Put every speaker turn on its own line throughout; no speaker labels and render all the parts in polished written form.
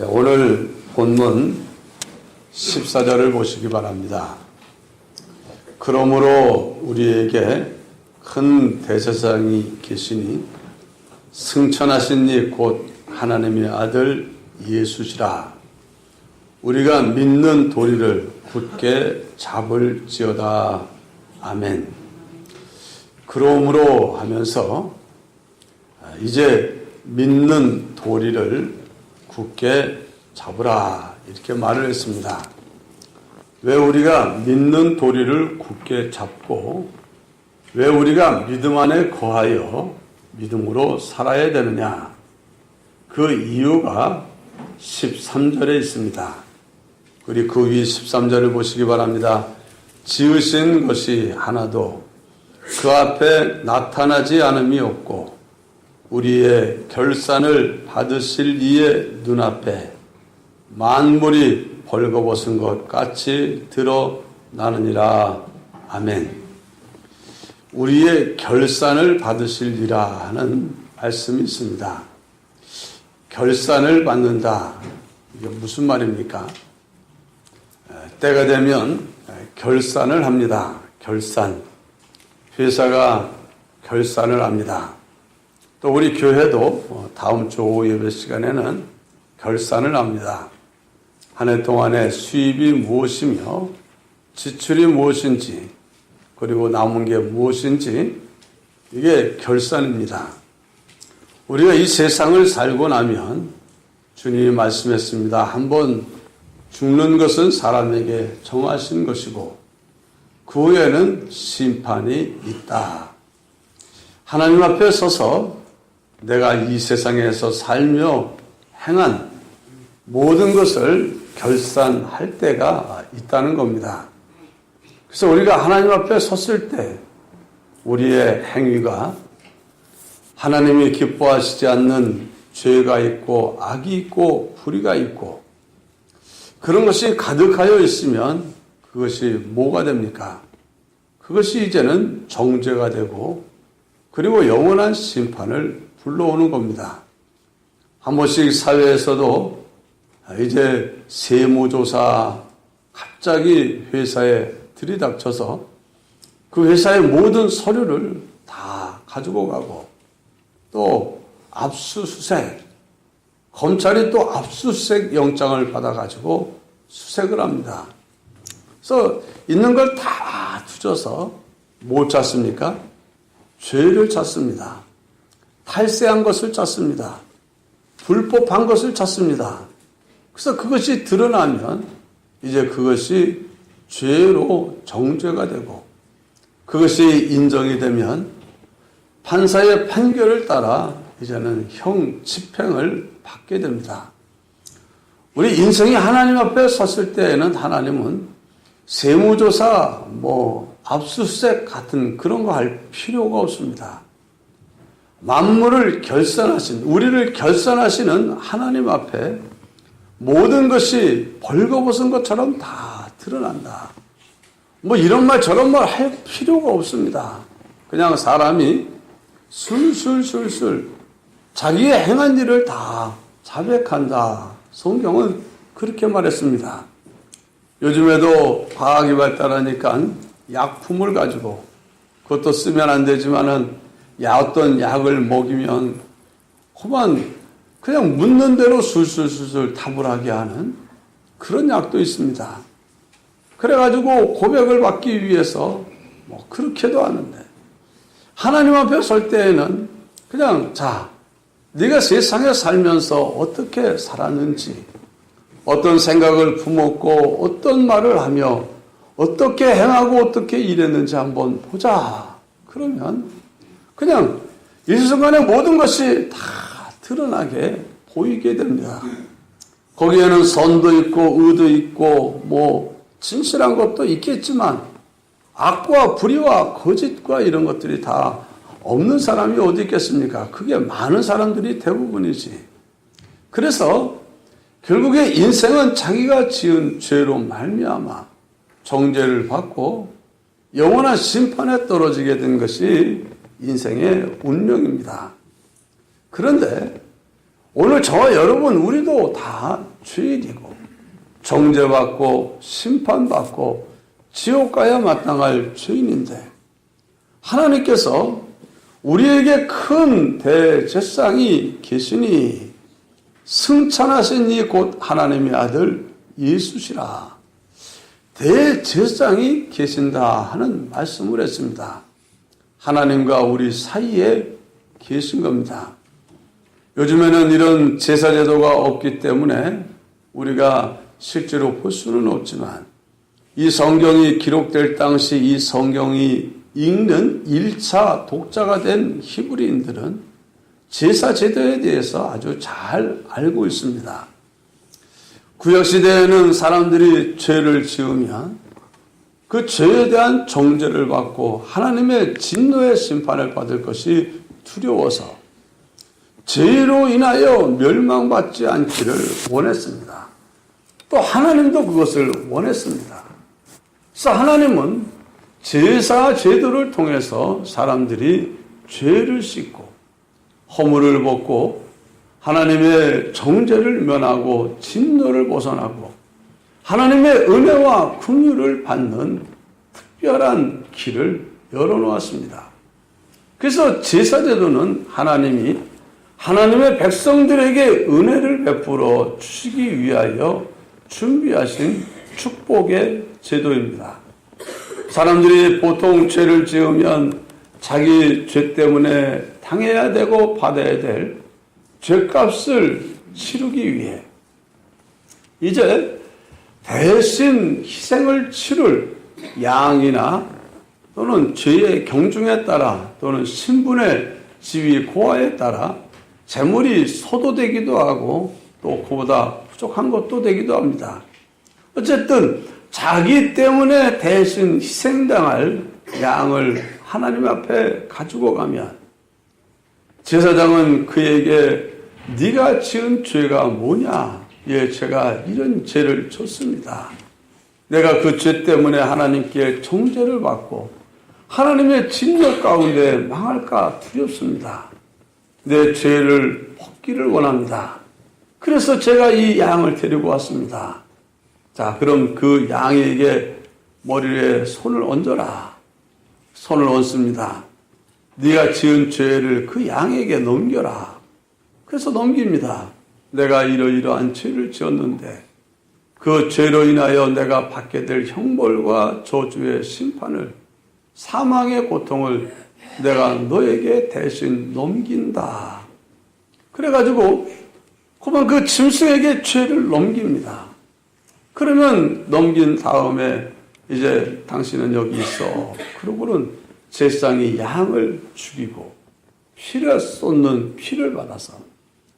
오늘 본문 14절을 보시기 바랍니다. 그러므로 우리에게 큰 대제사장이 계시니 승천하신 이 곧 하나님의 아들 예수시라. 우리가 믿는 도리를 굳게 잡을지어다. 아멘. 그러므로 하면서 이제 믿는 도리를 굳게 잡으라 이렇게 말을 했습니다. 왜 우리가 믿는 도리를 굳게 잡고 왜 우리가 믿음 안에 거하여 믿음으로 살아야 되느냐? 그 이유가 13절에 있습니다. 우리 그 위 13절을 보시기 바랍니다. 지으신 것이 하나도 그 앞에 나타나지 않음이 없고 우리의 결산을 받으실 이의 눈앞에 만물이 벌거벗은 것 같이 드러나느니라. 아멘. 우리의 결산을 받으실이라 하는 말씀이 있습니다. 결산을 받는다. 이게 무슨 말입니까? 때가 되면 결산을 합니다. 결산. 회사가 결산을 합니다. 또 우리 교회도 다음 주 오후 예배 시간에는 결산을 합니다. 한 해 동안의 수입이 무엇이며 지출이 무엇인지 그리고 남은 게 무엇인지 이게 결산입니다. 우리가 이 세상을 살고 나면 주님이 말씀했습니다. 한번 죽는 것은 사람에게 정하신 것이고 그 후에는 심판이 있다. 하나님 앞에 서서 내가 이 세상에서 살며 행한 모든 것을 결산할 때가 있다는 겁니다. 그래서 우리가 하나님 앞에 섰을 때 우리의 행위가 하나님이 기뻐하시지 않는 죄가 있고 악이 있고 불의가 있고 그런 것이 가득하여 있으면 그것이 뭐가 됩니까? 그것이 이제는 정죄가 되고 그리고 영원한 심판을 불러오는 겁니다. 한 번씩 사회에서도 이제 세무조사 갑자기 회사에 들이닥쳐서 그 회사의 모든 서류를 다 가지고 가고 또 압수수색, 검찰이 또 압수수색 영장을 받아가지고 수색을 합니다. 그래서 있는 걸 다 뒤져서 뭐 찾습니까? 죄를 찾습니다. 탈세한 것을 찾습니다. 불법한 것을 찾습니다. 그래서 그것이 드러나면 이제 그것이 죄로 정죄가 되고 그것이 인정이 되면 판사의 판결을 따라 이제는 형 집행을 받게 됩니다. 우리 인생이 하나님 앞에 섰을 때에는 하나님은 세무조사, 압수수색 같은 그런 거 할 필요가 없습니다. 만물을 결산하신, 우리를 결산하시는 하나님 앞에 모든 것이 벌거벗은 것처럼 다 드러난다. 이런 말 저런 말 할 필요가 없습니다. 그냥 사람이 술술술술 자기의 행한 일을 다 자백한다. 성경은 그렇게 말했습니다. 요즘에도 과학이 발달하니까 약품을 가지고 그것도 쓰면 안 되지만은 어떤 약을 먹이면 그냥 묻는 대로 술술술술 답을 하게 하는 그런 약도 있습니다. 그래가지고 고백을 받기 위해서 그렇게도 하는데 하나님 앞에 설 때에는 그냥 네가 세상에 살면서 어떻게 살았는지 어떤 생각을 품었고 어떤 말을 하며 어떻게 행하고 어떻게 일했는지 한번 보자. 그러면 그냥 이 순간에 모든 것이 다 드러나게 보이게 됩니다. 거기에는 선도 있고 의도 있고 진실한 것도 있겠지만 악과 불의와 거짓과 이런 것들이 다 없는 사람이 어디 있겠습니까? 그게 많은 사람들이 대부분이지. 그래서 결국에 인생은 자기가 지은 죄로 말미암아 정죄를 받고 영원한 심판에 떨어지게 된 것이 인생의 운명입니다. 그런데 오늘 저와 여러분 우리도 다 죄인이고 정죄받고 심판받고 지옥 가야 마땅할 죄인인데 하나님께서 우리에게 큰 대제사장이 계시니 승천하신 이 곧 하나님의 아들 예수시라. 대제사장이 계신다 하는 말씀을 했습니다. 하나님과 우리 사이에 계신 겁니다. 요즘에는 이런 제사제도가 없기 때문에 우리가 실제로 볼 수는 없지만 이 성경이 기록될 당시 이 성경이 읽는 1차 독자가 된 히브리인들은 제사제도에 대해서 아주 잘 알고 있습니다. 구약시대에는 사람들이 죄를 지으면 그 죄에 대한 정죄를 받고 하나님의 진노의 심판을 받을 것이 두려워서 죄로 인하여 멸망받지 않기를 원했습니다. 또 하나님도 그것을 원했습니다. 그래서 하나님은 제사 제도를 통해서 사람들이 죄를 씻고 허물을 벗고 하나님의 정죄를 면하고 진노를 벗어나고 하나님의 은혜와 긍휼을 받는 특별한 길을 열어놓았습니다. 그래서 제사제도는 하나님이 하나님의 백성들에게 은혜를 베풀어 주시기 위하여 준비하신 축복의 제도입니다. 사람들이 보통 죄를 지으면 자기 죄 때문에 당해야 되고 받아야 될 죄값을 치르기 위해 이제 대신 희생을 치를 양이나 또는 죄의 경중에 따라 또는 신분의 지위 고하에 따라 재물이 소도되기도 하고 또 그보다 부족한 것도 되기도 합니다. 어쨌든 자기 때문에 대신 희생당할 양을 하나님 앞에 가지고 가면 제사장은 그에게 네가 지은 죄가 뭐냐? 예, 제가 이런 죄를 졌습니다. 내가 그 죄 때문에 하나님께 정죄를 받고 하나님의 진노 가운데 망할까 두렵습니다. 내 죄를 벗기를 원합니다. 그래서 제가 이 양을 데리고 왔습니다. 자, 그럼 그 양에게 머리에 손을 얹어라. 손을 얹습니다. 네가 지은 죄를 그 양에게 넘겨라. 그래서 넘깁니다. 내가 이러이러한 죄를 지었는데 그 죄로 인하여 내가 받게 될 형벌과 저주의 심판을 사망의 고통을 내가 너에게 대신 넘긴다. 그래가지고 그러면 그 짐승에게 죄를 넘깁니다. 그러면 넘긴 다음에 이제 당신은 여기 있어. 그러고는 제사장이 양을 죽이고 피를 쏟는 피를 받아서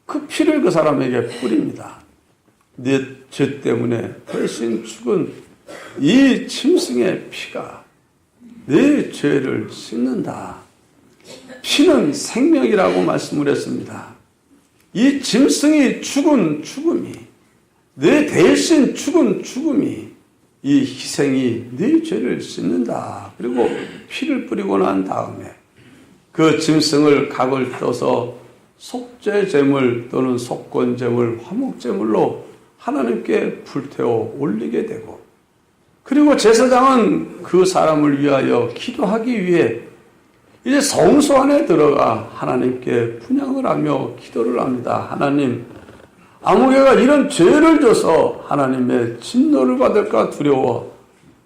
그 피를 그 사람에게 뿌립니다. 네 죄 때문에 대신 죽은 이 짐승의 피가 내 죄를 씻는다. 피는 생명이라고 말씀을 했습니다. 이 짐승이 죽은 죽음이 내 대신 죽은 죽음이 이 희생이 네 죄를 씻는다. 그리고 피를 뿌리고 난 다음에 그 짐승을 각을 떠서 속죄제물 또는 속건제물, 화목제물로 하나님께 불태워 올리게 되고 그리고 제사장은 그 사람을 위하여 기도하기 위해 이제 성소 안에 들어가 하나님께 분향을 하며 기도를 합니다. 하나님, 아무개가 이런 죄를 져서 하나님의 진노를 받을까 두려워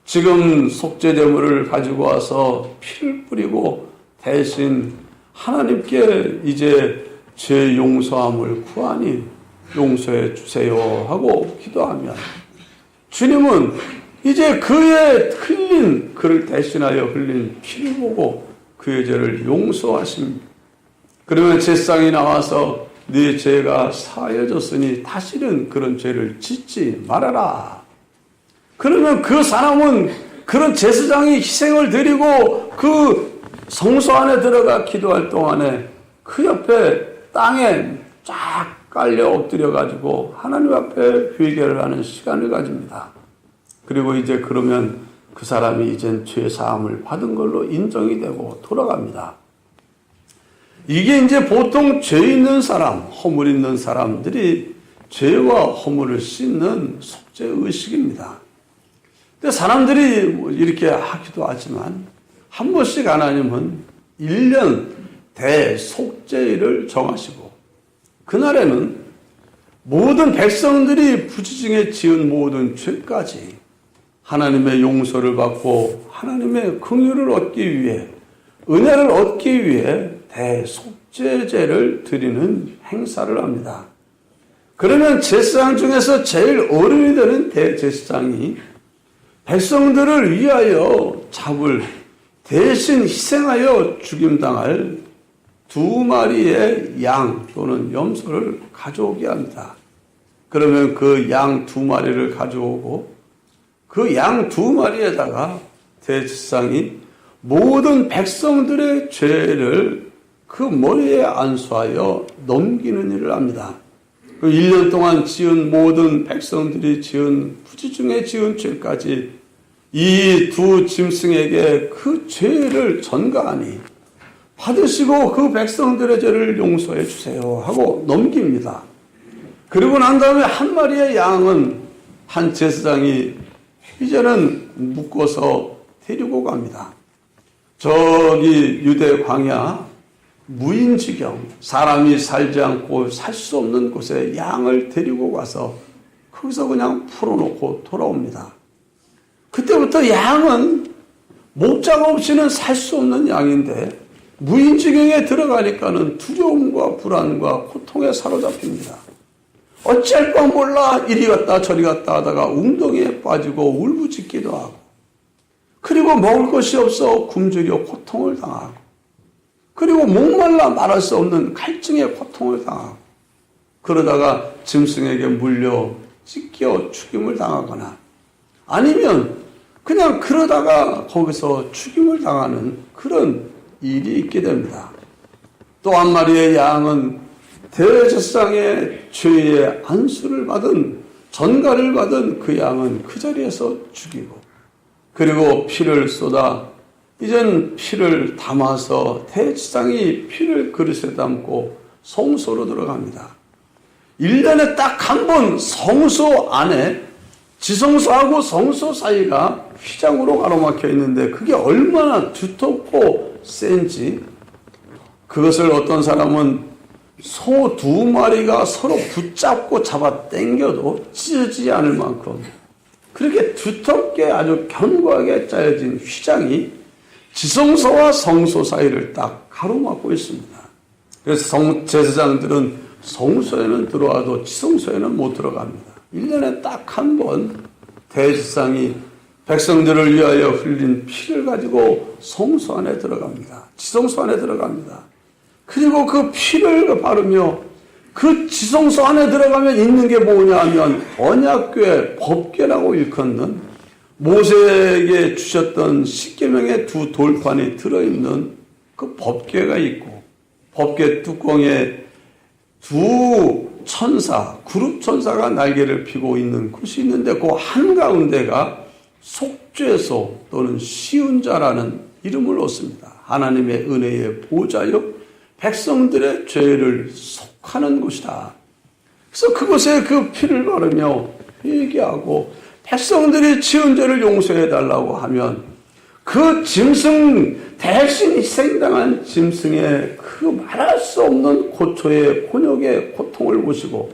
지금 속죄제물을 가지고 와서 피를 뿌리고 대신 하나님께 이제 죄 용서함을 구하니 용서해 주세요 하고 기도하면 주님은 이제 그의 흘린 그를 대신하여 흘린 피를 보고 그의 죄를 용서하십니다. 그러면 제사장이 나와서 네 죄가 사해졌으니 다시는 그런 죄를 짓지 말아라. 그러면 그 사람은 그런 제사장이 희생을 드리고 그 성소 안에 들어가 기도할 동안에 그 옆에 땅에 쫙 깔려 엎드려 가지고 하나님 앞에 회개를 하는 시간을 가집니다. 그리고 이제 그러면 그 사람이 이젠 죄 사함을 받은 걸로 인정이 되고 돌아갑니다. 이게 이제 보통 죄 있는 사람, 허물 있는 사람들이 죄와 허물을 씻는 속죄 의식입니다. 근데 사람들이 뭐 이렇게 하기도 하지만 한 번씩 하나님은 1년 대속죄일을 정하시고 그날에는 모든 백성들이 부지중에 지은 모든 죄까지 하나님의 용서를 받고 하나님의 긍휼을 얻기 위해 은혜를 얻기 위해 대속죄제를 드리는 행사를 합니다. 그러면 제사장 중에서 제일 어른이 되는 대제사장이 백성들을 위하여 잡을 대신 희생하여 죽임당할 2마리의 양 또는 염소를 가져오게 합니다. 그러면 그 양 2마리를 가져오고 그 양 2마리에다가 대제사장이 모든 백성들의 죄를 그 머리에 안수하여 넘기는 일을 합니다. 그 1년 동안 지은 모든 백성들이 지은 부지중에 지은 죄까지 이 2 짐승에게 그 죄를 전가하니 받으시고 그 백성들의 죄를 용서해 주세요 하고 넘깁니다. 그리고 난 다음에 한 마리의 양은 한 제사장이 이제는 묶어서 데리고 갑니다. 저기 유대 광야 무인지경 사람이 살지 않고 살 수 없는 곳에 양을 데리고 가서 거기서 그냥 풀어놓고 돌아옵니다. 그때부터 양은 목자가 없이는 살 수 없는 양인데 무인지경에 들어가니까는 두려움과 불안과 고통에 사로잡힙니다. 어찌할 까 몰라 이리 갔다 저리 갔다 하다가 웅덩이에 빠지고 울부짖기도 하고 그리고 먹을 것이 없어 굶주려 고통을 당하고 그리고 목말라 말할 수 없는 갈증의 고통을 당하고 그러다가 짐승에게 물려 찢겨 죽임을 당하거나 아니면 그냥 그러다가 거기서 죽임을 당하는 그런 일이 있게 됩니다. 또 한 마리의 양은 대제사장의 죄의 안수를 받은 전가를 받은 그 양은 그 자리에서 죽이고 그리고 피를 쏟아 이젠 피를 담아서 대제사장이 피를 그릇에 담고 성소로 들어갑니다. 1년에 딱 한 번 성소 안에 지성소하고 성소 사이가 휘장으로 가로막혀 있는데 그게 얼마나 두텁고 센지 그것을 어떤 사람은 소 2마리가 서로 붙잡고 잡아 당겨도 찢어지지 않을 만큼 그렇게 두텁게 아주 견고하게 짜여진 휘장이 지성소와 성소 사이를 딱 가로막고 있습니다. 그래서 제사장들은 성소에는 들어와도 지성소에는 못 들어갑니다. 1년에 딱 한 번 대제사장이 백성들을 위하여 흘린 피를 가지고 성소 안에 들어갑니다. 지성소 안에 들어갑니다. 그리고 그 피를 바르며 그 지성소 안에 들어가면 있는 게 뭐냐 하면 언약궤 법궤라고 일컫는 모세에게 주셨던 10계명의 2 돌판이 들어있는 그 법궤가 있고 법궤 뚜껑에 2 천사, 그룹 천사가 날개를 펴고 있는 곳이 있는데 그 한가운데가 속죄소 또는 시운자라는 이름을 얻습니다. 하나님의 은혜의 보좌요 백성들의 죄를 속하는 곳이다. 그래서 그곳에 그 피를 바르며 회개하고 백성들이 지은 죄를 용서해달라고 하면 그 짐승 대신 희생당한 짐승의 그 말할 수 없는 고초의 곤욕의 고통을 보시고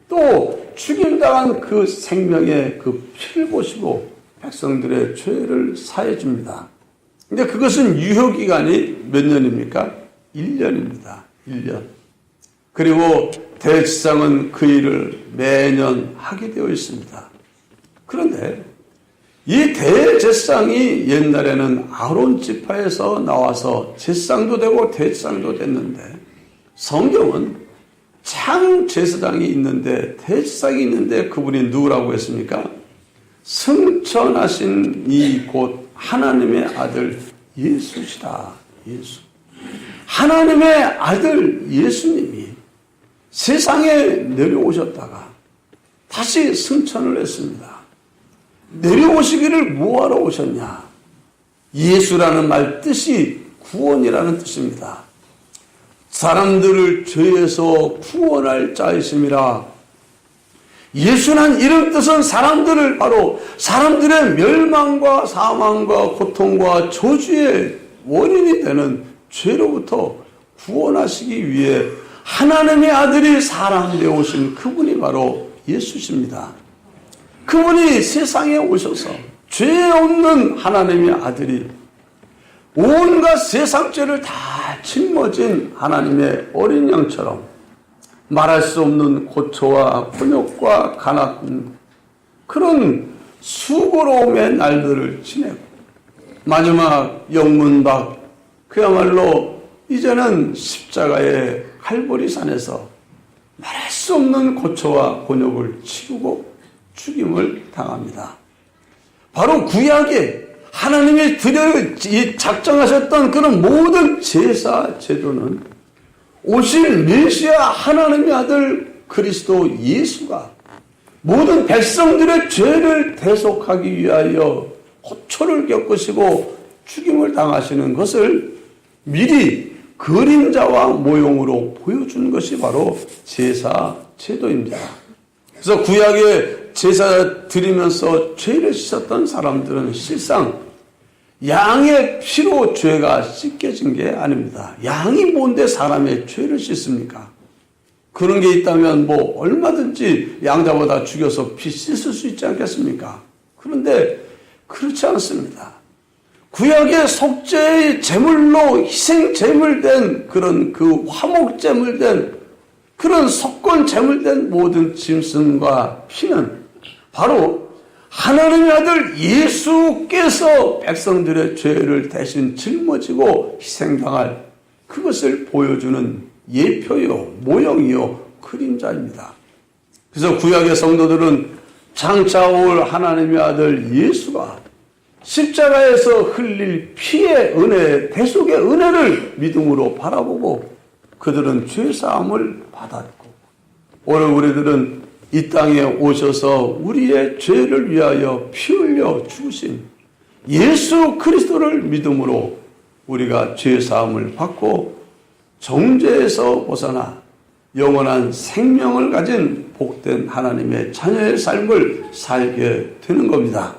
또 죽임당한 그 생명의 그 피를 보시고 백성들의 죄를 사해 줍니다. 근데 그것은 유효기간이 몇 년입니까? 1년입니다. 1년. 그리고 대제사장은 그 일을 매년 하게 되어 있습니다. 그런데 이 대제사장이 옛날에는 아론 지파에서 나와서 제사장도 되고 대제사장도 됐는데 성경은 참 제사장이 있는데 대제사장이 있는데 그분이 누구라고 했습니까? 승천하신 이 곧 하나님의 아들 예수시다. 예수. 하나님의 아들 예수님이 세상에 내려오셨다가 다시 승천을 했습니다. 내려오시기를 뭐하러 오셨냐? 예수라는 말 뜻이 구원이라는 뜻입니다. 사람들을 죄에서 구원할 자이심이라. 예수는 이런 뜻은 사람들을 바로 사람들의 멸망과 사망과 고통과 저주의 원인이 되는 죄로부터 구원하시기 위해 하나님의 아들이 사람되어 오신 그분이 바로 예수십니다. 그분이 세상에 오셔서 죄 없는 하나님의 아들이 온갖 세상 죄를 다 짊어진 하나님의 어린 양처럼 말할 수 없는 고초와 곤욕과 가난 그런 수고로움의 날들을 지내고 마지막 영문박 그야말로 이제는 십자가의 칼보리산에서 말할 수 없는 고초와 곤욕을 치르고 죽임을 당합니다. 바로 구약에 하나님이 작정하셨던 그런 모든 제사 제도는 오실 메시아 하나님의 아들 그리스도 예수가 모든 백성들의 죄를 대속하기 위하여 고초를 겪으시고 죽임을 당하시는 것을 미리 그림자와 모형으로 보여준 것이 바로 제사 제도입니다. 그래서 구약에 제사 드리면서 죄를 씻었던 사람들은 실상 양의 피로 죄가 씻겨진 게 아닙니다. 양이 뭔데 사람의 죄를 씻습니까? 그런 게 있다면 뭐 얼마든지 양자보다 죽여서 피 씻을 수 있지 않겠습니까? 그런데 그렇지 않습니다. 구약의 속죄의 제물로 희생 제물된 그런 그 화목 제물된 그런 석권 제물된 모든 짐승과 피는 바로 하나님의 아들 예수께서 백성들의 죄를 대신 짊어지고 희생당할 그것을 보여주는 예표요, 모형이요, 그림자입니다. 그래서 구약의 성도들은 장차 올 하나님의 아들 예수가 십자가에서 흘릴 피의 은혜, 대속의 은혜를 믿음으로 바라보고 그들은 죄사함을 받았고 오늘 우리들은 이 땅에 오셔서 우리의 죄를 위하여 피 흘려 죽으신 예수 그리스도를 믿음으로 우리가 죄사함을 받고 정죄에서 벗어나 영원한 생명을 가진 복된 하나님의 자녀의 삶을 살게 되는 겁니다.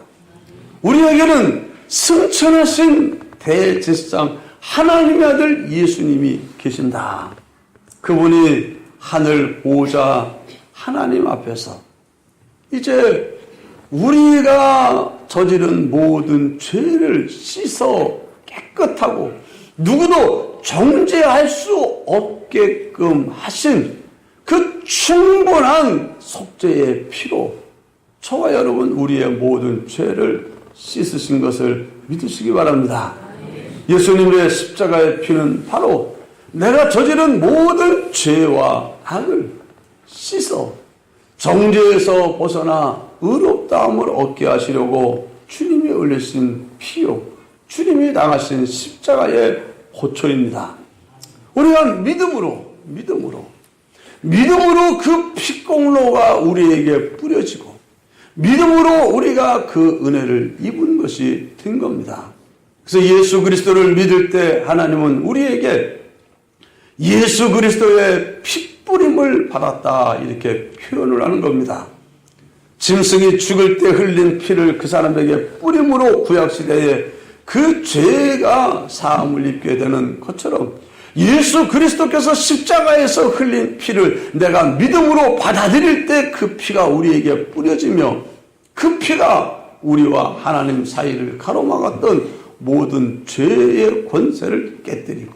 우리에게는 승천하신 대제사장 하나님의 아들 예수님이 계신다. 그분이 하늘 보좌 하나님 앞에서 이제 우리가 저지른 모든 죄를 씻어 깨끗하고 누구도 정죄할 수 없게끔 하신 그 충분한 속죄의 피로 저와 여러분 우리의 모든 죄를 씻으신 것을 믿으시기 바랍니다. 예수님의 십자가의 피는 바로 내가 저지른 모든 죄와 악을 씻어 정죄에서 벗어나 의롭다함을 얻게 하시려고 주님이 흘리신 피요, 주님이 당하신 십자가의 고초입니다. 우리가 믿음으로 그 피공로가 우리에게 뿌려지고 믿음으로 우리가 그 은혜를 입은 것이 된 겁니다. 그래서 예수 그리스도를 믿을 때 하나님은 우리에게 예수 그리스도의 피뿌림을 받았다 이렇게 표현을 하는 겁니다. 짐승이 죽을 때 흘린 피를 그 사람에게 뿌림으로 구약시대에 그 죄가 사함을 입게 되는 것처럼 예수 그리스도께서 십자가에서 흘린 피를 내가 믿음으로 받아들일 때 그 피가 우리에게 뿌려지며 그 피가 우리와 하나님 사이를 가로막았던 모든 죄의 권세를 깨뜨리고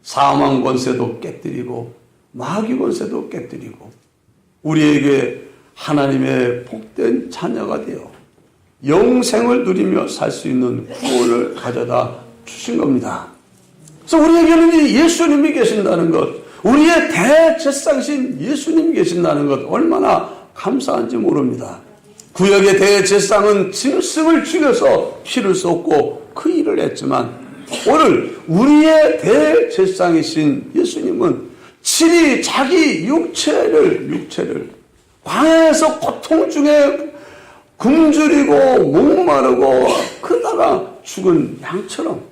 사망 권세도 깨뜨리고 마귀 권세도 깨뜨리고 우리에게 하나님의 복된 자녀가 되어 영생을 누리며 살 수 있는 구원을 가져다 주신 겁니다. 그래서 우리에게는 이 예수님이 계신다는 것, 우리의 대제사장이신 예수님이 계신다는 것 얼마나 감사한지 모릅니다. 구약의 대제사장은 짐승을 죽여서 피를 쏟고 그 일을 했지만 오늘 우리의 대제사장이신 예수님은 친히 자기 육체를 광야에서 고통 중에 굶주리고 목마르고 그러다가 죽은 양처럼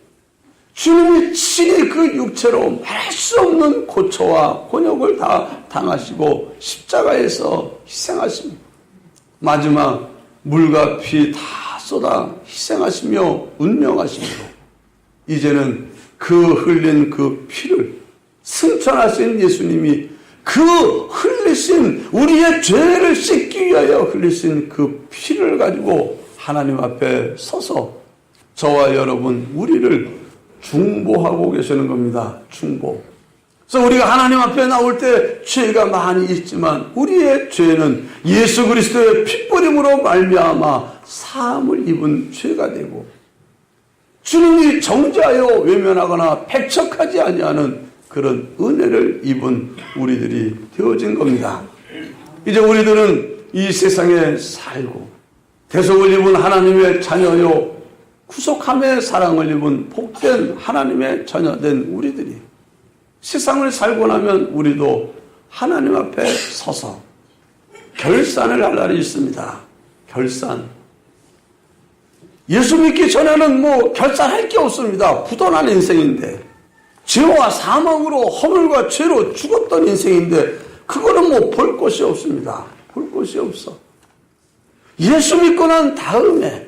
주님이 친히 그 육체로 말할 수 없는 고초와 곤욕을 다 당하시고 십자가에서 희생하십니다. 마지막 물과 피 다 쏟아 희생하시며 운명하시므로 이제는 그 흘린 그 피를 승천하신 예수님이 그 흘리신 우리의 죄를 씻기 위하여 흘리신 그 피를 가지고 하나님 앞에 서서 저와 여러분 우리를 중보하고 계시는 겁니다. 중보. 그래서 우리가 하나님 앞에 나올 때 죄가 많이 있지만 우리의 죄는 예수 그리스도의 핏뿌림으로 말미암아 사함을 입은 죄가 되고 주님이 정죄하여 외면하거나 배척하지 아니하는 그런 은혜를 입은 우리들이 되어진 겁니다. 이제 우리들은 이 세상에 살고 대속을 입은 하나님의 자녀요 구속함의 사랑을 입은 복된 하나님의 자녀된 우리들이 세상을 살고 나면 우리도 하나님 앞에 서서 결산을 할 날이 있습니다. 결산. 예수 믿기 전에는 뭐 결산할 게 없습니다. 부도난 인생인데 죄와 사망으로 허물과 죄로 죽었던 인생인데 그거는 뭐 볼 것이 없습니다. 볼 것이 없어. 예수 믿고 난 다음에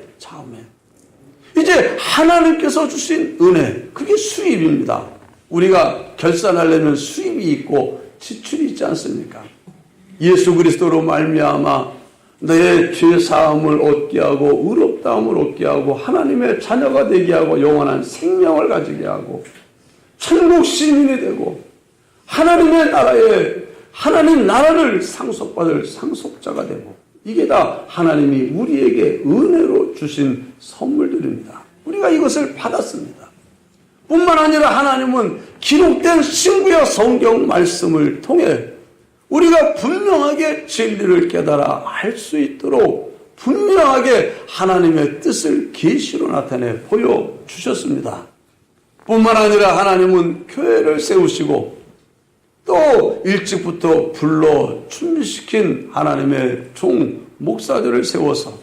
이제 하나님께서 주신 은혜, 그게 수입입니다. 우리가 결산하려면 수입이 있고 지출이 있지 않습니까? 예수 그리스도로 말미암아 내 죄 사함을 얻게 하고 의롭다함을 얻게 하고 하나님의 자녀가 되게 하고 영원한 생명을 가지게 하고 천국 시민이 되고 하나님의 나라에 하나님 나라를 상속받을 상속자가 되고 이게 다 하나님이 우리에게 은혜로 주신 선물들입니다. 우리가 이것을 받았습니다. 뿐만 아니라 하나님은 기록된 신구약 성경 말씀을 통해 우리가 분명하게 진리를 깨달아 알 수 있도록 분명하게 하나님의 뜻을 계시로 나타내 보여주셨습니다. 뿐만 아니라 하나님은 교회를 세우시고 또 일찍부터 불러 준비시킨 하나님의 종 목사들을 세워서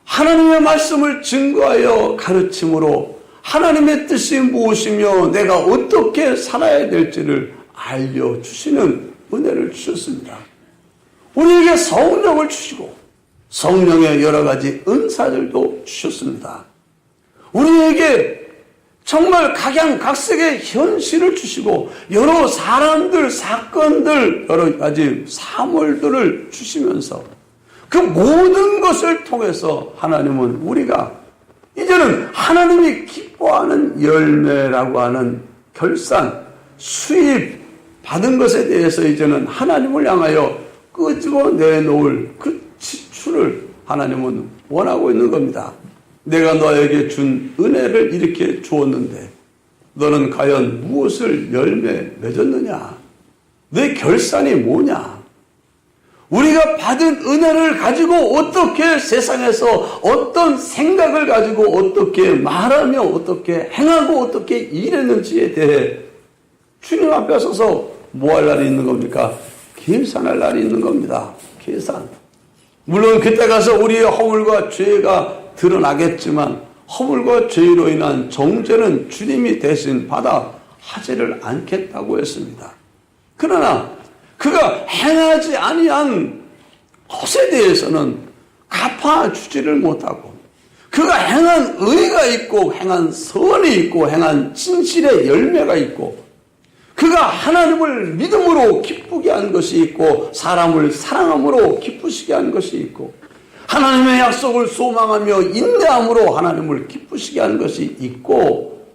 하나님의 말씀을 증거하여 가르침으로 하나님의 뜻이 무엇이며 내가 어떻게 살아야 될지를 알려주시는 은혜를 주셨습니다. 우리에게 성령을 주시고 성령의 여러 가지 은사들도 주셨습니다. 우리에게 정말 각양각색의 현실을 주시고 여러 사람들, 사건들, 여러 가지 사물들을 주시면서 그 모든 것을 통해서 하나님은 우리가 이제는 하나님이 기뻐하는 열매라고 하는 결산, 수입 받은 것에 대해서 이제는 하나님을 향하여 끄집어 내놓을 그 지출을 하나님은 원하고 있는 겁니다. 내가 너에게 준 은혜를 이렇게 주었는데 너는 과연 무엇을 열매 맺었느냐? 내 결산이 뭐냐? 우리가 받은 은혜를 가지고 어떻게 세상에서 어떤 생각을 가지고 어떻게 말하며 어떻게 행하고 어떻게 일했는지에 대해 주님 앞에 서서 뭐 할 날이 있는 겁니까? 계산할 날이 있는 겁니다. 계산. 물론 그때 가서 우리의 허물과 죄가 드러나겠지만 허물과 죄로 인한 정죄는 주님이 대신 받아 하지를 않겠다고 했습니다. 그러나 그가 행하지 아니한 것에 대해서는 갚아주지를 못하고 그가 행한 의가 있고 행한 선이 있고 행한 진실의 열매가 있고 그가 하나님을 믿음으로 기쁘게 한 것이 있고 사람을 사랑함으로 기쁘시게 한 것이 있고 하나님의 약속을 소망하며 인내함으로 하나님을 기쁘시게 한 것이 있고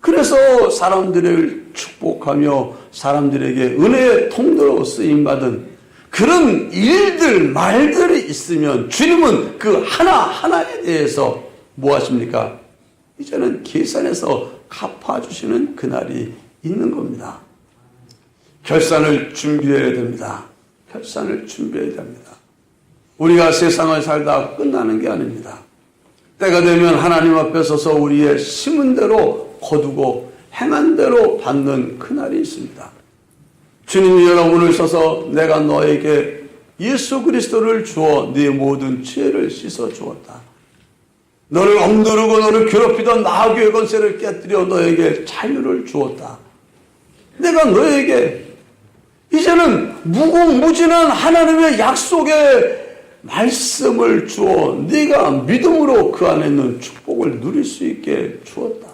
그래서 사람들을 축복하며 사람들에게 은혜의 통로로 쓰임받은 그런 일들 말들이 있으면 주님은 그 하나하나에 대해서 뭐 하십니까? 이제는 계산해서 갚아주시는 그날이 있는 겁니다. 결산을 준비해야 됩니다. 결산을 준비해야 됩니다. 우리가 세상을 살다 끝나는 게 아닙니다. 때가 되면 하나님 앞에 서서 우리의 심은 대로 거두고 행한 대로 받는 그날이 있습니다. 주님이 여러분을 써서 내가 너에게 예수 그리스도를 주어 네 모든 죄를 씻어 주었다. 너를 억누르고 너를 괴롭히던 마귀의 권세를 깨뜨려 너에게 자유를 주었다. 내가 너에게 이제는 무궁무진한 하나님의 약속의 말씀을 주어 네가 믿음으로 그 안에 있는 축복을 누릴 수 있게 주었다.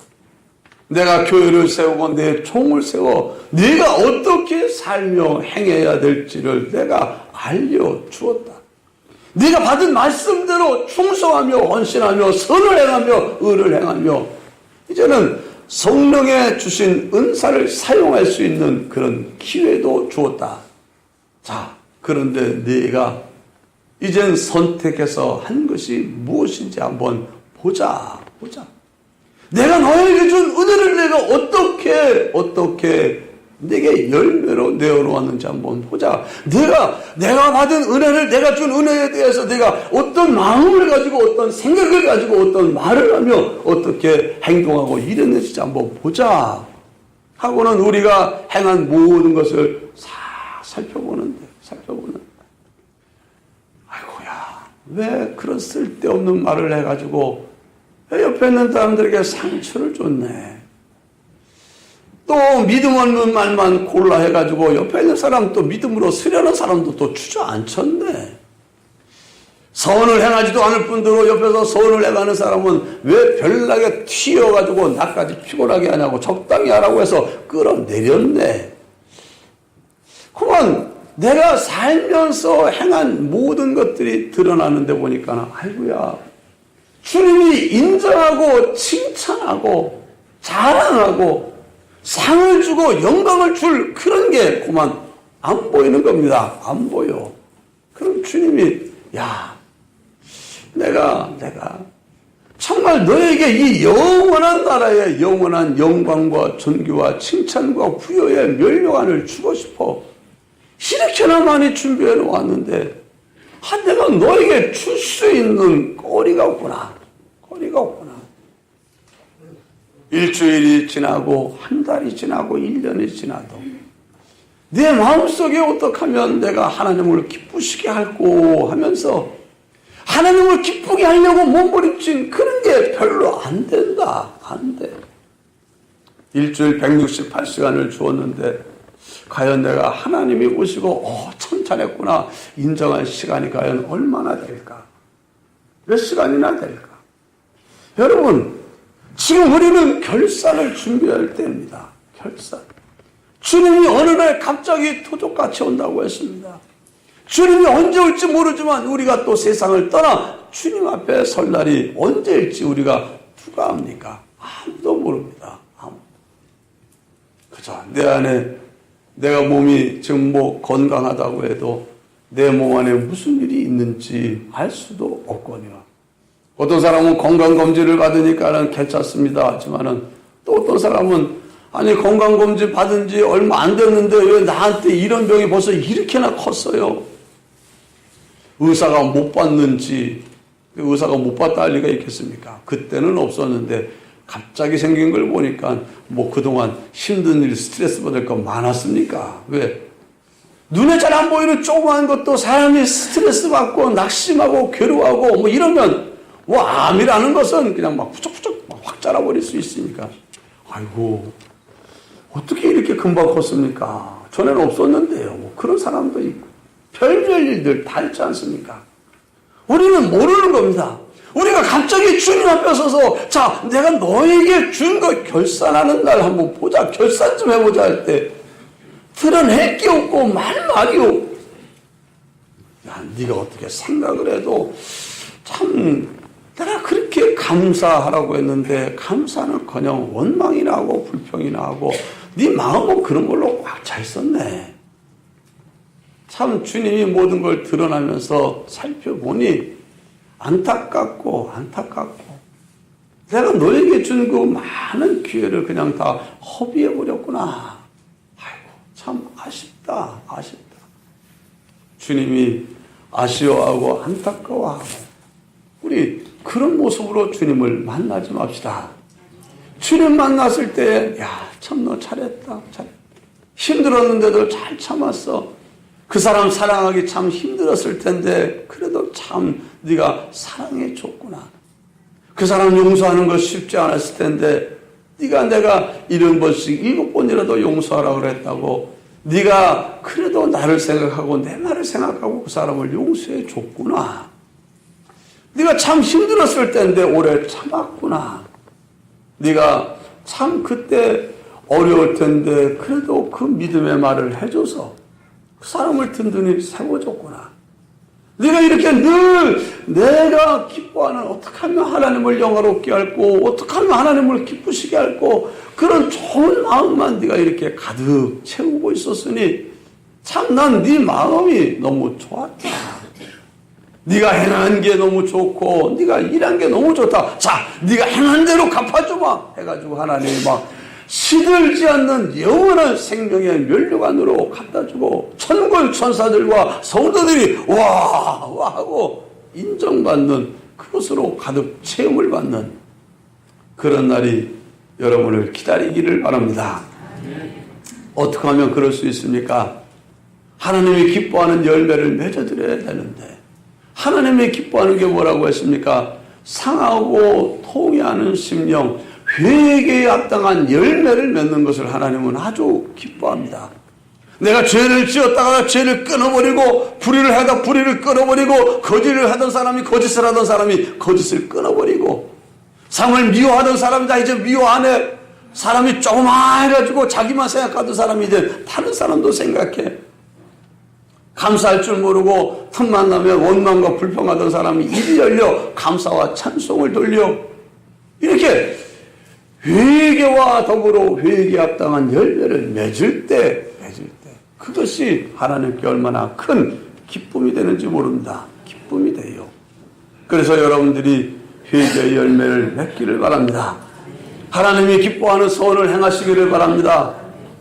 내가 교회를 세우고 내 종을 세워 네가 어떻게 살며 행해야 될지를 내가 알려주었다. 네가 받은 말씀대로 충성하며 헌신하며 선을 행하며 의를 행하며 이제는 성령의 주신 은사를 사용할 수 있는 그런 기회도 주었다. 자, 그런데 네가 이젠 선택해서 한 것이 무엇인지 한번 보자. 내가 너에게 준 은혜를 내가 어떻게 내게 열매로 내어놓았는지 한번 보자. 내가 받은 은혜를, 내가 준 은혜에 대해서 내가 어떤 마음을 가지고 어떤 생각을 가지고 어떤 말을 하며 어떻게 행동하고 이랬는지 한번 보자 하고는 우리가 행한 모든 것을 살펴보는데 아이고야, 왜 그런 쓸데없는 말을 해가지고 옆에 있는 사람들에게 상처를 줬네. 또 믿음 없는 말만 골라 해가지고 옆에 있는 사람 또 믿음으로 쓰려는 사람도 또 주저앉혔네. 선을 행하지도 않을 뿐더러 옆에서 선을 행하는 사람은 왜 별나게 튀어가지고 나까지 피곤하게 하냐고 적당히 하라고 해서 끌어내렸네. 그만 내가 살면서 행한 모든 것들이 드러나는데 보니까 아이고야, 주님이 인정하고 칭찬하고 자랑하고 상을 주고 영광을 줄 그런 게 그만 안 보이는 겁니다. 안 보여. 그럼 주님이 내가 정말 너에게 이 영원한 나라의 영원한 영광과 존귀와 칭찬과 부여의 멸류관을 주고 싶어. 이렇게나 많이 준비해 놓았는데 내가 너에게 줄 수 있는 거리가 없구나. 일주일이 지나고 한 달이 지나고 1년이 지나도 내 마음속에 어떻게 하면 내가 하나님을 기쁘시게 할고 하면서 하나님을 기쁘게 하려고 몸부림친 그런 게 별로 안 된다. 안 돼. 일주일 168시간을 주었는데 과연 내가 하나님이 보시고 참 잘했구나 인정할 시간이 과연 얼마나 될까? 몇 시간이나 될까? 여러분, 지금 우리는 결산을 준비할 때입니다. 결산. 주님이 어느 날 갑자기 토족같이 온다고 했습니다. 주님이 언제 올지 모르지만 우리가 또 세상을 떠나 주님 앞에 설 날이 언제일지 우리가 누가 압니까? 아무도 모릅니다. 그죠? 내 안에 내가 몸이 지금 건강하다고 해도 내 몸 안에 무슨 일이 있는지 알 수도 없거든요. 어떤 사람은 건강검진을 받으니까는 괜찮습니다 하지만은 또 어떤 사람은 아니 건강검진 받은 지 얼마 안 됐는데 왜 나한테 이런 병이 벌써 이렇게나 컸어요? 의사가 못 봤는지 의사가 못 봤다 할 리가 있겠습니까? 그때는 없었는데 갑자기 생긴 걸 보니까 그동안 힘든 일 스트레스 받을 거 많았습니까? 왜? 눈에 잘 안 보이는 조그만 것도 사람이 스트레스 받고 낙심하고 괴로워하고 이러면 암이라는 것은 그냥 후쩍후쩍 확 자라버릴 수 있으니까 아이고 어떻게 이렇게 금방 컸습니까? 전에는 없었는데요. 그런 사람도 있고 별별 일들 다 있지 않습니까? 우리는 모르는 겁니다. 우리가 갑자기 주님 앞에 서서 자 내가 너에게 준 거 결산하는 날 한번 보자 결산 좀 해보자 할 때 드러낼 게 없고 말이 없고 네가 어떻게 생각을 해도 참 내가 그렇게 감사하라고 했는데 감사는커녕 원망이나 하고 불평이나 하고 네 마음은 그런 걸로 꽉 차 있었네. 참 주님이 모든 걸 드러나면서 살펴보니 안타깝고 내가 너에게 준 그 많은 기회를 그냥 다 허비해버렸구나. 아이고 참 아쉽다. 주님이 아쉬워하고 안타까워하고 우리 그런 모습으로 주님을 만나지 맙시다. 주님 만났을 때 참 너 잘했다. 힘들었는데도 잘 참았어. 그 사람 사랑하기 참 힘들었을 텐데 그래도 참 네가 사랑해 줬구나. 그 사람 용서하는 거 쉽지 않았을 텐데 네가 내가 70번씩 7번이라도 용서하라고 그랬다고 네가 그래도 나를 생각하고 내 말을 생각하고 그 사람을 용서해 줬구나. 네가 참 힘들었을 때인데 오래 참았구나. 네가 참 그때 어려울 텐데 그래도 그 믿음의 말을 해줘서 그 사람을 든든히 세워줬구나. 네가 이렇게 늘 내가 기뻐하는 어떻게 하면 하나님을 영화롭게 할고 어떻게 하면 하나님을 기쁘시게 할고 그런 좋은 마음만 네가 이렇게 가득 채우고 있었으니 참 난 네 마음이 너무 좋았다. 네가 행한 게 너무 좋고 네가 일한 게 너무 좋다. 자, 네가 행한 대로 갚아주마 해가지고 하나님이 막 시들지 않는 영원한 생명의 면류관으로 갖다주고 천군 천사들과 성도들이 와 하고 인정받는 그것으로 가득 체험을 받는 그런 날이 여러분을 기다리기를 바랍니다. 어떻게 하면 그럴 수 있습니까? 하나님이 기뻐하는 열매를 맺어드려야 되는데 하나님이 기뻐하는 게 뭐라고 했습니까? 상하고 통해하는 심령, 회개에 합당한 열매를 맺는 것을 하나님은 아주 기뻐합니다. 내가 죄를 지었다가 죄를 끊어버리고 불의를 하다 불의를 끊어버리고 거짓을 하던 사람이 거짓을 하던 사람이 거짓을 끊어버리고 삶을 미워하던 사람이 다 이제 미워 안 해. 사람이 조그만 해가지고 자기만 생각하던 사람이 이제 다른 사람도 생각해. 감사할 줄 모르고 틈만 나면 원망과 불평하던 사람이 입이 열려 감사와 찬송을 돌려 이렇게 회개와 더불어 회개에 합당한 열매를 맺을 때 그것이 하나님께 얼마나 큰 기쁨이 되는지 모릅니다. 기쁨이 돼요. 그래서 여러분들이 회개의 열매를 맺기를 바랍니다. 하나님이 기뻐하는 선을 행하시기를 바랍니다.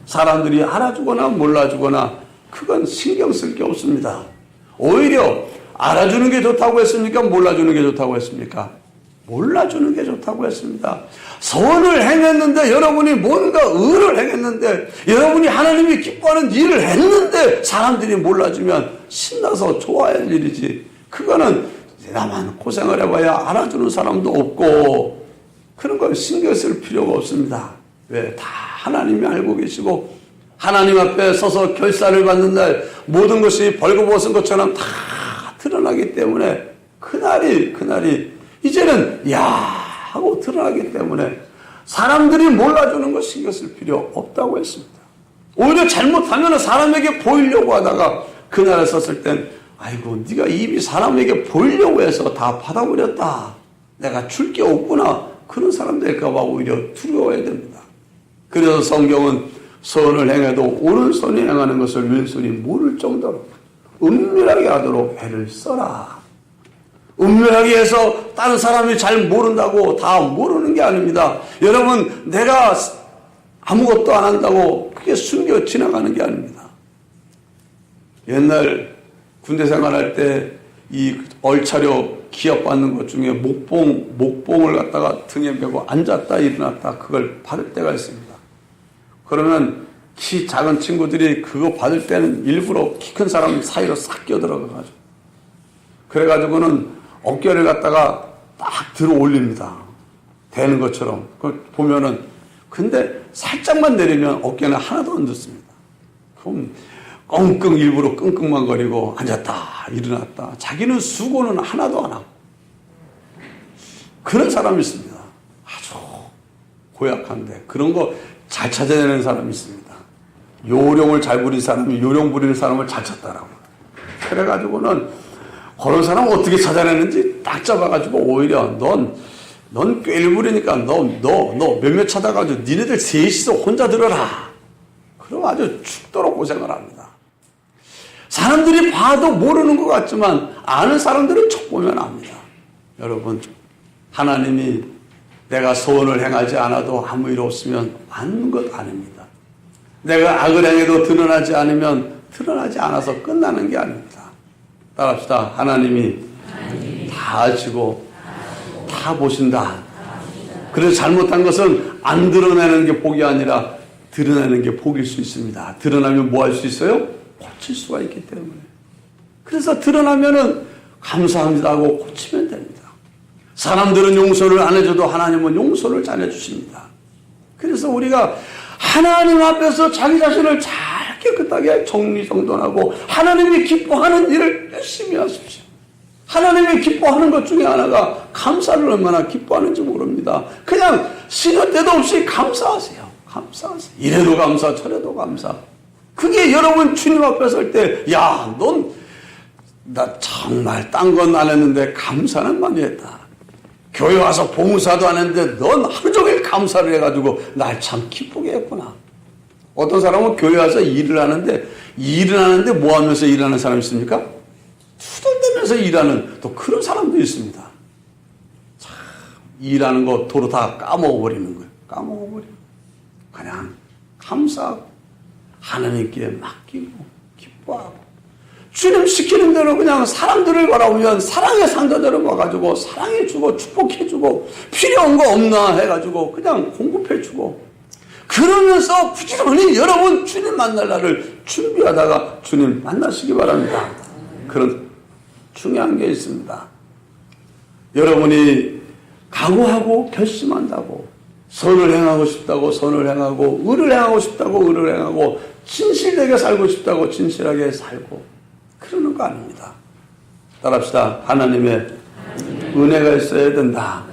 사람들이 알아주거나 몰라주거나 그건 신경 쓸 게 없습니다. 오히려 알아주는 게 좋다고 했습니까? 몰라주는 게 좋다고 했습니까? 몰라주는 게 좋다고 했습니다. 선을 행했는데 여러분이 뭔가 의를 행했는데 여러분이 하나님이 기뻐하는 일을 했는데 사람들이 몰라주면 신나서 좋아할 일이지. 그거는 나만 고생을 해봐야 알아주는 사람도 없고 그런 걸 신경 쓸 필요가 없습니다. 왜? 다 하나님이 알고 계시고 하나님 앞에 서서 결산을 받는 날 모든 것이 벌거벗은 것처럼 다 드러나기 때문에 그날이 이제는 야 하고 드러나기 때문에 사람들이 몰라주는 거 신경 쓸 필요 없다고 했습니다. 오히려 잘못하면 사람에게 보이려고 하다가 그날에 섰을 땐 아이고 네가 입이 사람에게 보이려고 해서 다 받아버렸다. 내가 줄 게 없구나. 그런 사람 될까 봐 오히려 두려워해야 됩니다. 그래서 성경은 선을 행해도 오른손이 행하는 것을 왼손이 모를 정도로 은밀하게 하도록 애를 써라. 은밀하게 해서 다른 사람이 잘 모른다고 다 모르는 게 아닙니다. 여러분 내가 아무것도 안 한다고 그게 숨겨 지나가는 게 아닙니다. 옛날 군대 생활할 때 이 얼차려 기합받는 것 중에 목봉을 갖다가 등에 메고 앉았다 일어났다 그걸 받을 때가 있습니다. 그러면 키 작은 친구들이 그거 받을 때는 일부러 키 큰 사람 사이로 싹 끼어들어가가지고 그래가지고는 어깨를 갖다가 딱 들어 올립니다. 되는 것처럼. 그걸 보면은 근데 살짝만 내리면 어깨는 하나도 안 듣습니다. 그럼 끙끙 일부러 끙끙만 거리고 앉았다 일어났다. 자기는 수고는 하나도 안 하고 그런 사람이 있습니다. 아주 고약한데 그런 거 잘 찾아내는 사람이 있습니다. 요령을 잘 부리는 사람이 요령 부리는 사람을 잘 찾더라고요. 그래가지고는 그런 사람 어떻게 찾아내는지 딱 잡아가지고 오히려 넌 꾀를 부리니까 너 몇몇 찾아가지고 니네들 셋이서 혼자 들어라. 그럼 아주 죽도록 고생을 합니다. 사람들이 봐도 모르는 것 같지만 아는 사람들은 척 보면 압니다. 여러분 하나님이 내가 소원을 행하지 않아도 아무 일 없으면 아는 것 아닙니다. 내가 악을 행해도 드러나지 않으면 드러나지 않아서 끝나는 게 아닙니다. 따라합시다. 하나님이 다 아시고 다 보신다. 그래서 잘못한 것은 안 드러내는 게 복이 아니라 드러내는 게 복일 수 있습니다. 드러나면 뭐 할 수 있어요? 고칠 수가 있기 때문에. 그래서 드러나면은 감사합니다 하고 고치면 됩니다. 사람들은 용서를 안 해줘도 하나님은 용서를 잘 해주십니다. 그래서 우리가 하나님 앞에서 자기 자신을 잘 깨끗하게 정리정돈하고 하나님이 기뻐하는 일을 열심히 하십시오. 하나님이 기뻐하는 것 중에 하나가 감사를 얼마나 기뻐하는지 모릅니다. 그냥 시도 때도 없이 감사하세요. 감사하세요. 이래도 감사, 저래도 감사. 그게 여러분 주님 앞에 설 때, 야, 나 정말 딴 건 안 했는데 감사는 많이 했다. 교회 와서 봉사도 안 했는데 넌 하루 종일 감사를 해가지고 날 참 기쁘게 했구나. 어떤 사람은 교회 와서 일을 하는데 뭐 하면서 일하는 사람이 있습니까? 투덜대면서 일하는 또 그런 사람도 있습니다. 참, 일하는 거 도로 다 까먹어버리는 거예요. 까먹어버리고. 그냥 감사하고 하나님께 맡기고 기뻐하고 주님 시키는 대로 그냥 사람들을 바라보면 사랑의 상자들을 봐가지고 사랑해주고 축복해주고 필요한 거 없나 해가지고 그냥 공급해주고 그러면서 부지런히 여러분 주님 만날 날을 준비하다가 주님 만나시기 바랍니다. 그런 중요한 게 있습니다. 여러분이 각오하고 결심한다고 선을 행하고 싶다고 선을 행하고 의를 행하고 싶다고 의를 행하고 진실되게 살고 싶다고 진실하게 살고 그러는 거 아닙니다. 따라합시다. 하나님의 은혜가 있어야 된다.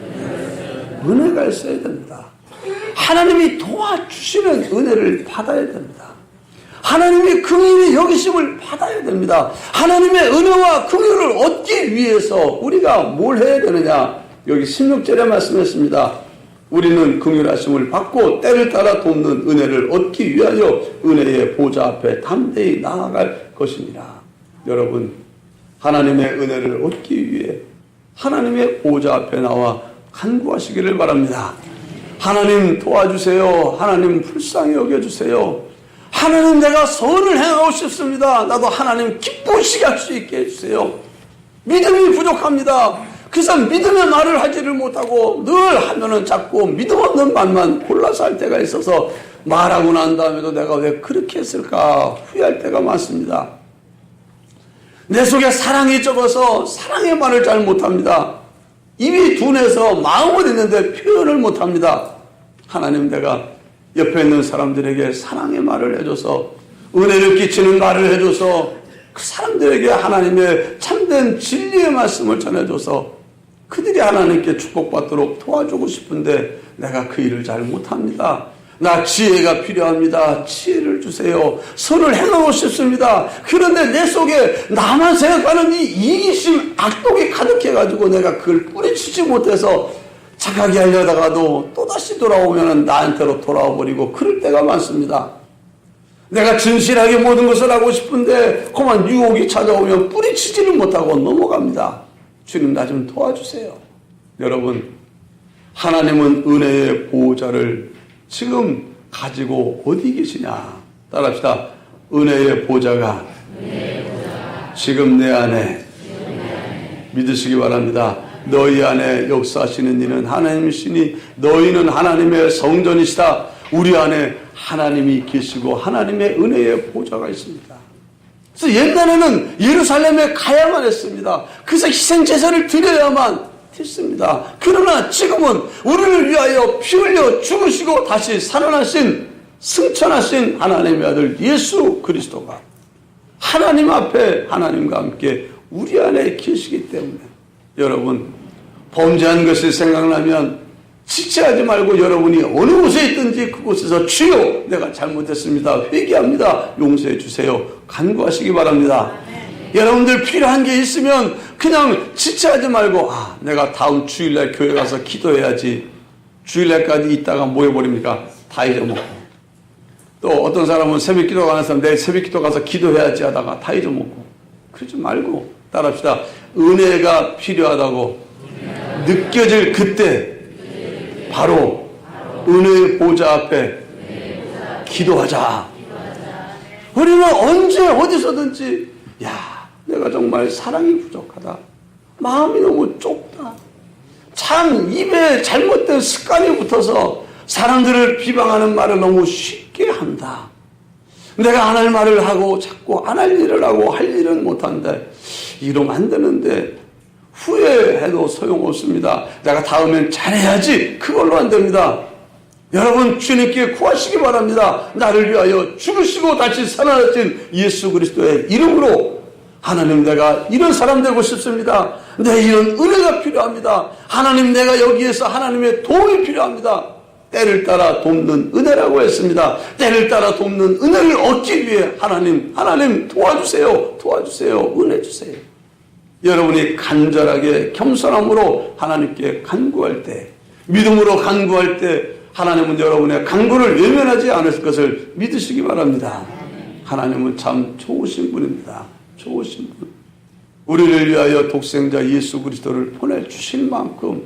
은혜가 있어야 됩니다. 하나님이 도와주시는 은혜를 받아야 됩니다. 하나님의 긍휼히 여기심을 받아야 됩니다. 하나님의 은혜와 긍휼을 얻기 위해서 우리가 뭘 해야 되느냐? 여기 16절에 말씀했습니다. 우리는 긍휼하심을 받고 때를 따라 돕는 은혜를 얻기 위하여 은혜의 보좌 앞에 담대히 나아갈 것이니라. 여러분, 하나님의 은혜를 얻기 위해 하나님의 보좌 앞에 나와 간구하시기를 바랍니다. 하나님 도와주세요. 하나님 불쌍히 여겨주세요. 하나님 내가 선을 행하고 싶습니다. 나도 하나님 기쁘시게 할 수 있게 해주세요. 믿음이 부족합니다. 그래서 믿음의 말을 하지를 못하고 늘 하면은 자꾸 믿음 없는 말만 골라서 할 때가 있어서 말하고 난 다음에도 내가 왜 그렇게 했을까 후회할 때가 많습니다. 내 속에 사랑이 적어서 사랑의 말을 잘 못합니다. 입이 둔해서 마음은 있는데 표현을 못합니다. 하나님 내가 옆에 있는 사람들에게 사랑의 말을 해줘서 은혜를 끼치는 말을 해줘서 그 사람들에게 하나님의 참된 진리의 말씀을 전해줘서 그들이 하나님께 축복받도록 도와주고 싶은데 내가 그 일을 잘 못합니다. 나 지혜가 필요합니다. 지혜를 주세요. 선을 행하고 싶습니다. 그런데 내 속에 나만 생각하는 이 이기심, 악독이 가득해가지고 내가 그걸 뿌리치지 못해서 착하게 하려다가도 또다시 돌아오면 나한테로 돌아와 버리고 그럴 때가 많습니다. 내가 진실하게 모든 것을 하고 싶은데 그만 유혹이 찾아오면 뿌리치지를 못하고 넘어갑니다. 주님 나 좀 도와주세요. 여러분, 하나님은 은혜의 보호자를 지금 가지고 어디 계시냐? 따라합시다. 은혜의 보좌가 지금 내 안에 믿으시기 바랍니다. 너희 안에 역사하시는 이는 하나님이시니 너희는 하나님의 성전이시다. 우리 안에 하나님이 계시고 하나님의 은혜의 보좌가 있습니다. 그래서 옛날에는 예루살렘에 가야만 했습니다. 그래서 희생제사를 드려야만 했습니다. 그러나 지금은 우리를 위하여 피 흘려 죽으시고 다시 살아나신 승천하신 하나님의 아들 예수 그리스도가 하나님 앞에 하나님과 함께 우리 안에 계시기 때문에 여러분 범죄한 것이 생각나면 지체하지 말고 여러분이 어느 곳에 있든지 그곳에서 주여 내가 잘못했습니다. 회개합니다. 용서해 주세요. 간구하시기 바랍니다. 여러분들 필요한 게 있으면 그냥 지체하지 말고 내가 다음 주일날 교회 가서 기도해야지. 주일날까지 있다가 뭐 해버립니까? 다 잊어먹고. 또 어떤 사람은 새벽 기도가 안 해서 내일 새벽 기도 가서 기도해야지 하다가 다 잊어먹고. 그러지 말고 따라합시다. 은혜가 필요하다고 느껴질 그때 바로 은혜의 보좌 앞에 기도하자. 우리는 언제 어디서든지 내가 정말 사랑이 부족하다. 마음이 너무 좁다. 참 입에 잘못된 습관이 붙어서 사람들을 비방하는 말을 너무 쉽게 한다. 내가 안 할 말을 하고 자꾸 안 할 일을 하고 할 일은 못한다. 이러면 안 되는데 후회해도 소용없습니다. 내가 다음엔 잘해야지. 그걸로 안 됩니다. 여러분 주님께 구하시기 바랍니다. 나를 위하여 죽으시고 다시 살아나신 예수 그리스도의 이름으로 하나님 내가 이런 사람 되고 싶습니다. 내 이런 은혜가 필요합니다. 하나님 내가 여기에서 하나님의 도움이 필요합니다. 때를 따라 돕는 은혜라고 했습니다. 때를 따라 돕는 은혜를 얻기 위해 하나님 도와주세요. 은혜 주세요. 여러분이 간절하게 겸손함으로 하나님께 간구할 때, 믿음으로 간구할 때 하나님은 여러분의 간구를 외면하지 않을 것을 믿으시기 바랍니다. 하나님은 참 좋으신 분입니다. 좋으신 분. 우리를 위하여 독생자 예수 그리스도를 보내주신 만큼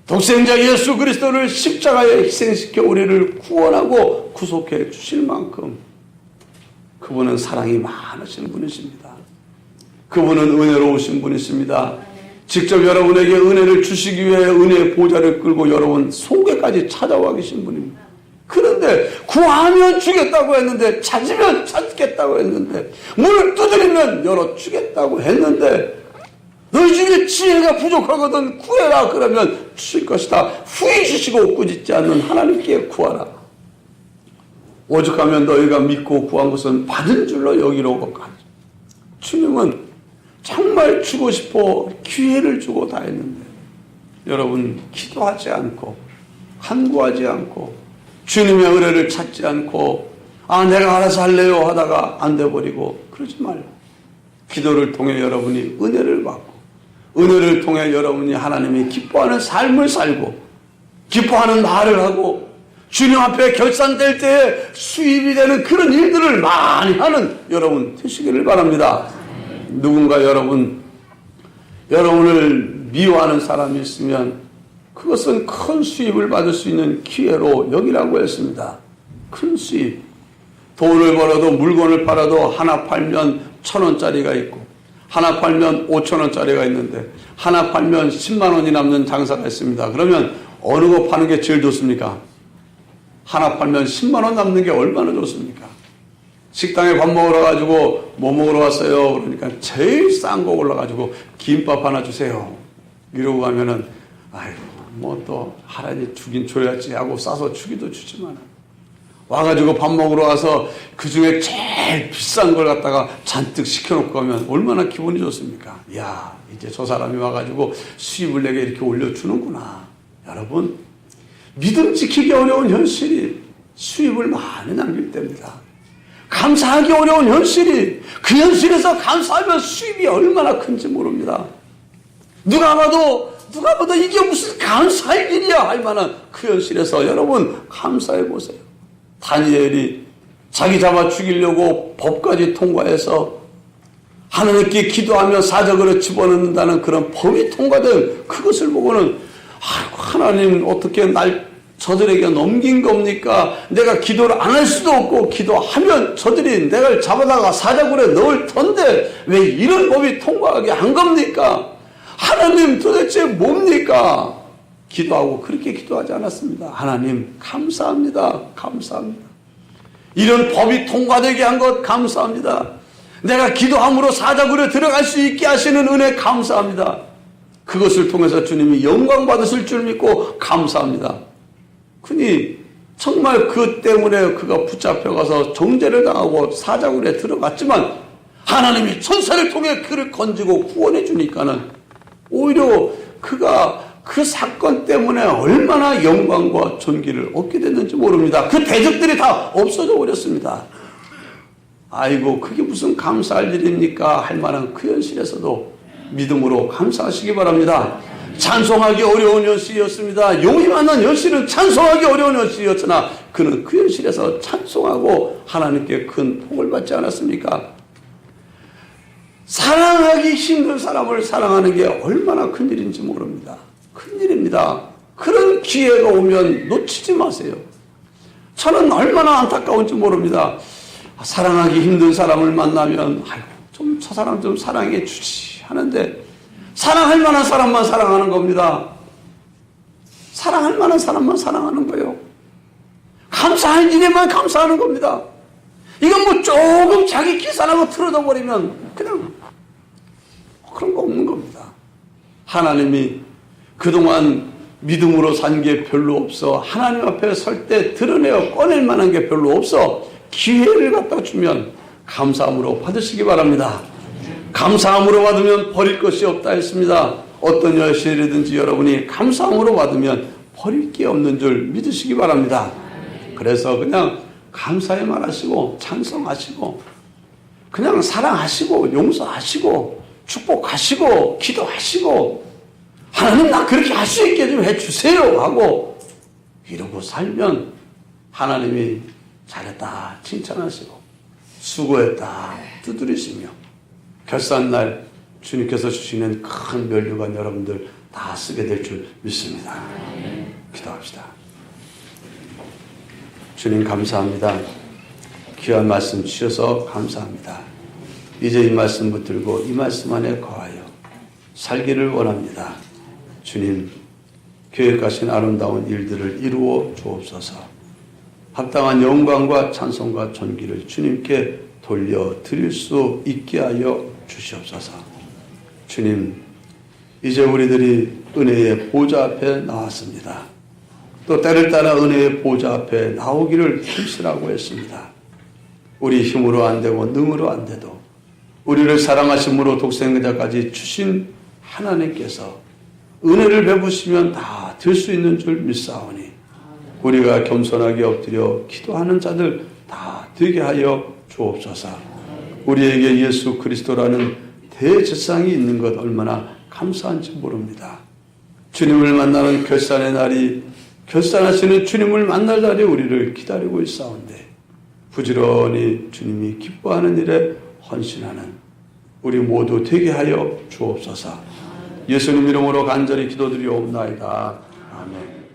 독생자 예수 그리스도를 십자가에 희생시켜 우리를 구원하고 구속해 주실 만큼 그분은 사랑이 많으신 분이십니다. 그분은 은혜로우신 분이십니다. 직접 여러분에게 은혜를 주시기 위해 은혜의 보좌를 끌고 여러분 속에까지 찾아와 계신 분입니다. 그런데 구하면 주겠다고 했는데, 찾으면 찾겠다고 했는데, 문을 두드리면 열어주겠다고 했는데, 너희 중에 지혜가 부족하거든 구해라 그러면 주실 것이다. 후히 주시고 꾸짖지 않는 하나님께 구하라. 오죽하면 너희가 믿고 구한 것은 받은 줄로 여기려고 하지. 주님은 정말 주고 싶어 기회를 주고 다 했는데 여러분 기도하지 않고 간구하지 않고 주님의 은혜를 찾지 않고 내가 알아서 할래요 하다가 안 돼버리고 그러지 말고 기도를 통해 여러분이 은혜를 받고 은혜를 통해 여러분이 하나님이 기뻐하는 삶을 살고 기뻐하는 말을 하고 주님 앞에 결산될 때에 수입이 되는 그런 일들을 많이 하는 여러분 되시기를 바랍니다. 누군가 여러분을 미워하는 사람이 있으면 그것은 큰 수입을 받을 수 있는 기회로 여기라고 했습니다. 큰 수입. 돈을 벌어도 물건을 팔아도 하나 팔면 1,000원짜리가 있고 하나 팔면 5,000원짜리가 있는데 하나 팔면 10만 원이 남는 장사가 있습니다. 그러면 어느 거 파는 게 제일 좋습니까? 하나 팔면 10만 원 남는 게 얼마나 좋습니까? 식당에 밥 먹으러 가지고 뭐 먹으러 왔어요? 그러니까 제일 싼 거 올라가지고 김밥 하나 주세요. 이러고 가면은 아이고 뭐 또 하나님 주긴 줘야지 하고 싸서 주기도 주지만 와가지고 밥 먹으러 와서 그 중에 제일 비싼 걸 갖다가 잔뜩 시켜놓고 가면 얼마나 기분이 좋습니까? 이야 이제 저 사람이 와가지고 수입을 내게 이렇게 올려주는구나. 여러분 믿음 지키기 어려운 현실이 수입을 많이 남길 때입니다. 감사하기 어려운 현실이 그 현실에서 감사하면 수입이 얼마나 큰지 모릅니다. 누가 봐도 이게 무슨 감사할 일이야 할 만한 그 현실에서 여러분 감사해 보세요. 다니엘이 자기 잡아 죽이려고 법까지 통과해서 하나님께 기도하며 사적으로 집어넣는다는 그런 법이 통과된 그것을 보고는 하나님 어떻게 날 저들에게 넘긴 겁니까? 내가 기도를 안 할 수도 없고 기도하면 저들이 내가 잡아다가 사자굴에 넣을 텐데 왜 이런 법이 통과하게 한 겁니까? 하나님 도대체 뭡니까? 기도하고 그렇게 기도하지 않았습니다. 하나님 감사합니다. 감사합니다. 이런 법이 통과되게 한 것 감사합니다. 내가 기도함으로 사자굴에 들어갈 수 있게 하시는 은혜 감사합니다. 그것을 통해서 주님이 영광 받으실 줄 믿고 감사합니다. 그니 정말 그 때문에 그가 붙잡혀가서 정죄를 당하고 사자굴에 들어갔지만 하나님이 천사를 통해 그를 건지고 구원해 주니까는 오히려 그가 그 사건 때문에 얼마나 영광과 존귀를 얻게 됐는지 모릅니다. 그 대적들이 다 없어져 버렸습니다. 아이고 그게 무슨 감사할 일입니까? 할 만한 그 현실에서도 믿음으로 감사하시기 바랍니다. 찬송하기 어려운 현실이었습니다. 용이 많은 현실은 찬송하기 어려운 현실이었으나 그는 그 현실에서 찬송하고 하나님께 큰 복을 받지 않았습니까? 사랑하기 힘든 사람을 사랑하는 게 얼마나 큰일인지 모릅니다. 큰일입니다. 그런 기회가 오면 놓치지 마세요. 저는 얼마나 안타까운지 모릅니다. 사랑하기 힘든 사람을 만나면 좀 저 사람 좀 사랑해 주지 하는데 사랑할 만한 사람만 사랑하는 겁니다. 사랑할 만한 사람만 사랑하는 거예요. 감사할 일에만 감사하는 겁니다. 이건 뭐 조금 자기 계산하고 틀어져 버리면 그냥 그런 거 없는 겁니다. 하나님이 그동안 믿음으로 산 게 별로 없어. 하나님 앞에 설 때 드러내어 꺼낼 만한 게 별로 없어. 기회를 갖다 주면 감사함으로 받으시기 바랍니다. 감사함으로 받으면 버릴 것이 없다 했습니다. 어떤 여실이든지 여러분이 감사함으로 받으면 버릴 게 없는 줄 믿으시기 바랍니다. 그래서 그냥 감사의 말하시고 찬송하시고 그냥 사랑하시고 용서하시고 축복하시고 기도하시고 하나님 나 그렇게 할 수 있게 좀 해주세요 하고 이러고 살면 하나님이 잘했다 칭찬하시고 수고했다 두드리시며 결산날 주님께서 주시는 큰 면류관 여러분들 다 쓰게 될 줄 믿습니다. 기도합시다. 주님 감사합니다. 귀한 말씀 주셔서 감사합니다. 이제 이 말씀 붙들고 이 말씀 안에 거하여 살기를 원합니다. 주님 계획하신 아름다운 일들을 이루어 주옵소서. 합당한 영광과 찬송과 존귀를 주님께 돌려드릴 수 있게 하여 주시옵소서. 주님 이제 우리들이 은혜의 보좌 앞에 나왔습니다. 또 때를 따라 은혜의 보좌 앞에 나오기를 힘쓰라고 했습니다. 우리 힘으로 안 되고 능으로 안 돼도 우리를 사랑하심으로 독생자까지 주신 하나님께서 은혜를 베푸시면 다 될 수 있는 줄 믿사오니 우리가 겸손하게 엎드려 기도하는 자들 다 되게 하여 주옵소서. 우리에게 예수 그리스도라는 대제사장이 있는 것 얼마나 감사한지 모릅니다. 주님을 만나는 결산의 날이 결산하시는 주님을 만날 날이 우리를 기다리고 있사온데 부지런히 주님이 기뻐하는 일에 헌신하는 우리 모두 되게 하여 주옵소서. 예수님 이름으로 간절히 기도드리옵나이다. 아멘.